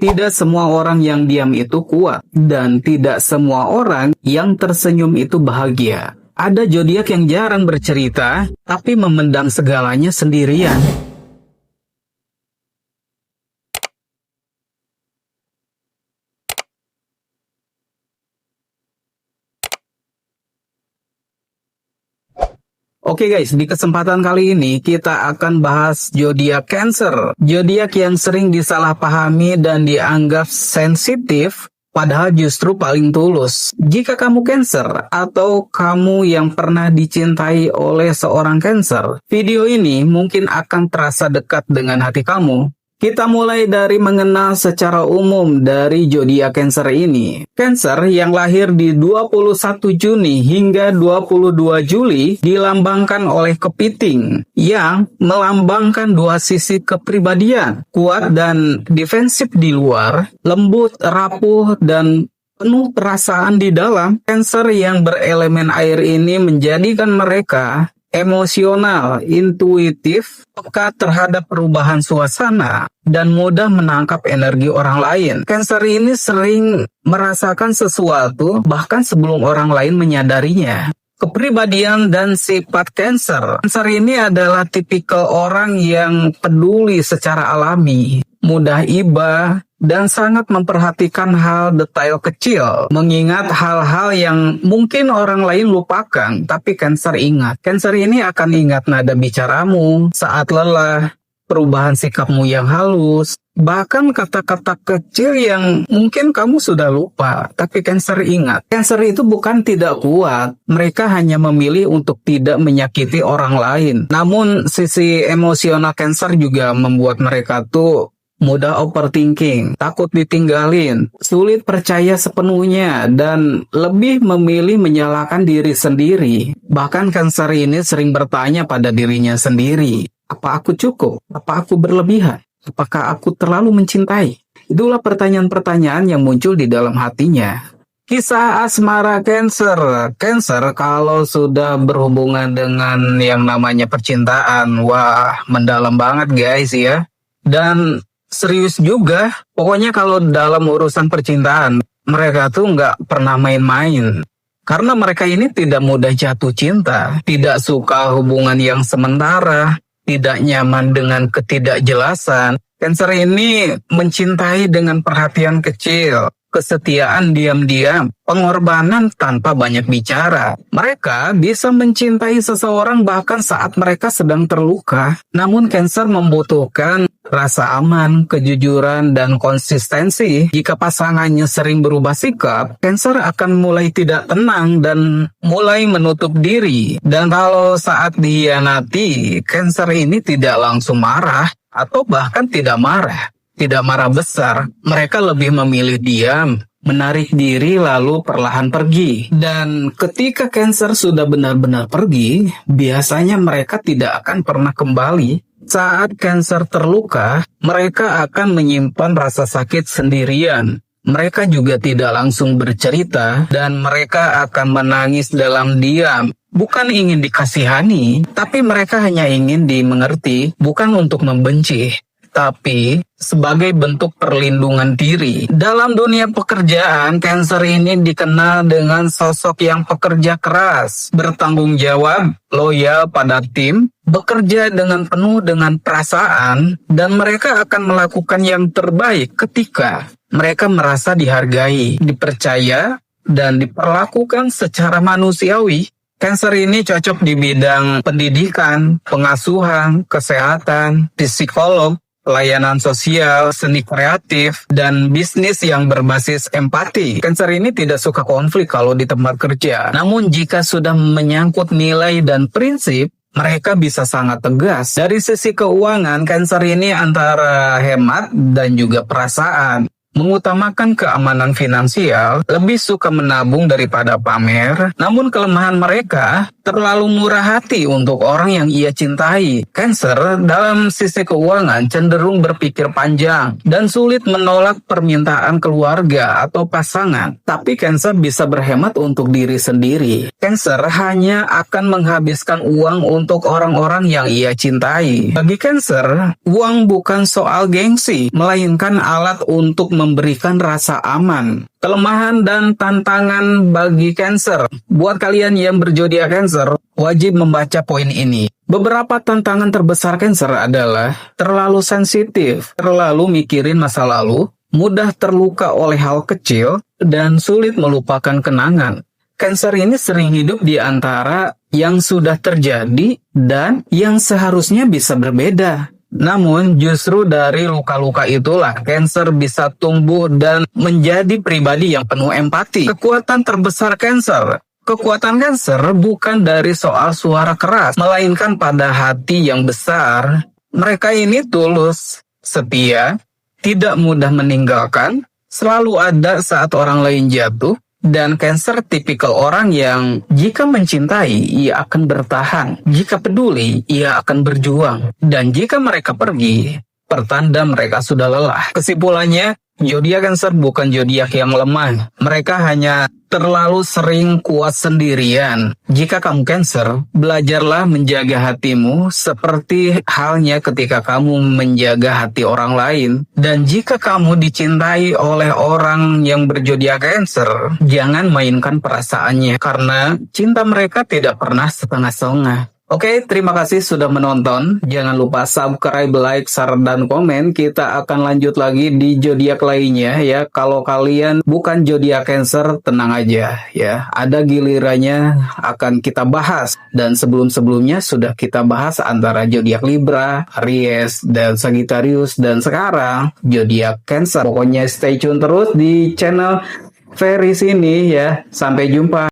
Tidak semua orang yang diam itu kuat, dan tidak semua orang yang tersenyum itu bahagia. Ada zodiak yang jarang bercerita, tapi memendam segalanya sendirian. Oke guys, di kesempatan kali ini kita akan bahas zodiak Cancer. Zodiak yang sering disalahpahami dan dianggap sensitif, padahal justru paling tulus. Jika kamu Cancer atau kamu yang pernah dicintai oleh seorang Cancer, video ini mungkin akan terasa dekat dengan hati kamu. Kita mulai dari mengenal secara umum dari zodiak Cancer ini. Cancer yang lahir di 21 Juni hingga 22 Juli dilambangkan oleh kepiting yang melambangkan dua sisi kepribadian, kuat dan defensif di luar, lembut, rapuh, dan penuh perasaan di dalam. Cancer yang berelemen air ini menjadikan mereka emosional, intuitif, peka terhadap perubahan suasana, dan mudah menangkap energi orang lain. Cancer ini sering merasakan sesuatu bahkan sebelum orang lain menyadarinya. Kepribadian dan sifat Cancer. Cancer ini adalah tipikal orang yang peduli secara alami, mudah iba, dan sangat memperhatikan hal detail kecil, mengingat hal-hal yang mungkin orang lain lupakan, tapi Cancer ingat. Cancer ini akan ingat nada bicaramu saat lelah, perubahan sikapmu yang halus, bahkan kata-kata kecil yang mungkin kamu sudah lupa, tapi Cancer ingat. Cancer itu bukan tidak kuat, mereka hanya memilih untuk tidak menyakiti orang lain. Namun sisi emosional Cancer juga membuat mereka tuh mudah overthinking, takut ditinggalin, sulit percaya sepenuhnya, dan lebih memilih menyalahkan diri sendiri. Bahkan Cancer ini sering bertanya pada dirinya sendiri, apa aku cukup? Apa aku berlebihan? Apakah aku terlalu mencintai? Itulah pertanyaan-pertanyaan yang muncul di dalam hatinya. Kisah asmara Cancer. Cancer kalau sudah berhubungan dengan yang namanya percintaan, wah mendalam banget guys ya. Dan serius juga, pokoknya kalau dalam urusan percintaan, mereka tuh nggak pernah main-main. Karena mereka ini tidak mudah jatuh cinta, tidak suka hubungan yang sementara, tidak nyaman dengan ketidakjelasan. Cancer ini mencintai dengan perhatian kecil, kesetiaan diam-diam, pengorbanan tanpa banyak bicara. Mereka bisa mencintai seseorang bahkan saat mereka sedang terluka. Namun Cancer membutuhkan rasa aman, kejujuran, dan konsistensi. Jika pasangannya sering berubah sikap, Cancer akan mulai tidak tenang dan mulai menutup diri. Dan kalau saat dihianati, Cancer ini tidak langsung marah atau bahkan tidak marah. Tidak marah besar, mereka lebih memilih diam, menarik diri lalu perlahan pergi. Dan ketika Cancer sudah benar-benar pergi, biasanya mereka tidak akan pernah kembali. Saat Cancer terluka, mereka akan menyimpan rasa sakit sendirian. Mereka juga tidak langsung bercerita, dan mereka akan menangis dalam diam. Bukan ingin dikasihani, tapi mereka hanya ingin dimengerti, bukan untuk membenci, tapi sebagai bentuk perlindungan diri. Dalam dunia pekerjaan, Cancer ini dikenal dengan sosok yang pekerja keras, bertanggung jawab, loyal pada tim, bekerja dengan penuh dengan perasaan, dan mereka akan melakukan yang terbaik ketika mereka merasa dihargai, dipercaya, dan diperlakukan secara manusiawi. Cancer ini cocok di bidang pendidikan, pengasuhan, kesehatan, psikolog, pelayanan sosial, seni kreatif, dan bisnis yang berbasis empati. Cancer ini tidak suka konflik kalau di tempat kerja. Namun jika sudah menyangkut nilai dan prinsip, mereka bisa sangat tegas. Dari sisi keuangan, Cancer ini antara hemat dan juga perasaan. mengutamakan keamanan finansial, lebih suka menabung daripada pamer. Namun kelemahan mereka terlalu murah hati untuk orang yang ia cintai. Cancer dalam sisi keuangan cenderung berpikir panjang dan sulit menolak permintaan keluarga atau pasangan. Tapi Cancer bisa berhemat untuk diri sendiri. Cancer hanya akan menghabiskan uang untuk orang-orang yang ia cintai. Bagi Cancer, uang bukan soal gengsi, melainkan alat untuk memberikan rasa aman. Kelemahan dan tantangan bagi Cancer. Buat kalian yang berzodiak Cancer, wajib membaca poin ini. Beberapa tantangan terbesar Cancer adalah terlalu sensitif, terlalu mikirin masa lalu, mudah terluka oleh hal kecil, dan sulit melupakan kenangan. Cancer ini sering hidup di antara yang sudah terjadi dan yang seharusnya bisa berbeda. Namun justru dari luka-luka itulah Cancer bisa tumbuh dan menjadi pribadi yang penuh empati. Kekuatan terbesar Cancer. Kekuatan Cancer bukan dari soal suara keras, melainkan pada hati yang besar. Mereka ini tulus, setia, tidak mudah meninggalkan, selalu ada saat orang lain jatuh. Dan Cancer tipikal orang yang jika mencintai, ia akan bertahan. Jika peduli, ia akan berjuang. Dan jika mereka pergi, pertanda mereka sudah lelah. Kesimpulannya, zodiak Cancer bukan zodiak yang lemah. Mereka hanya terlalu sering kuat sendirian. Jika kamu Cancer, belajarlah menjaga hatimu seperti halnya ketika kamu menjaga hati orang lain. Dan jika kamu dicintai oleh orang yang berzodiak Cancer, jangan mainkan perasaannya karena cinta mereka tidak pernah setengah-setengah. Oke, terima kasih sudah menonton. Jangan lupa subscribe, like, share, dan komen. Kita akan lanjut lagi di zodiak lainnya ya. Kalau kalian bukan zodiak Cancer, tenang aja ya. Ada gilirannya akan kita bahas. Dan sebelum-sebelumnya sudah kita bahas antara zodiak Libra, Aries, dan Sagittarius. Dan sekarang zodiak Cancer. Pokoknya stay tune terus di channel Ferry sini ya. Sampai jumpa.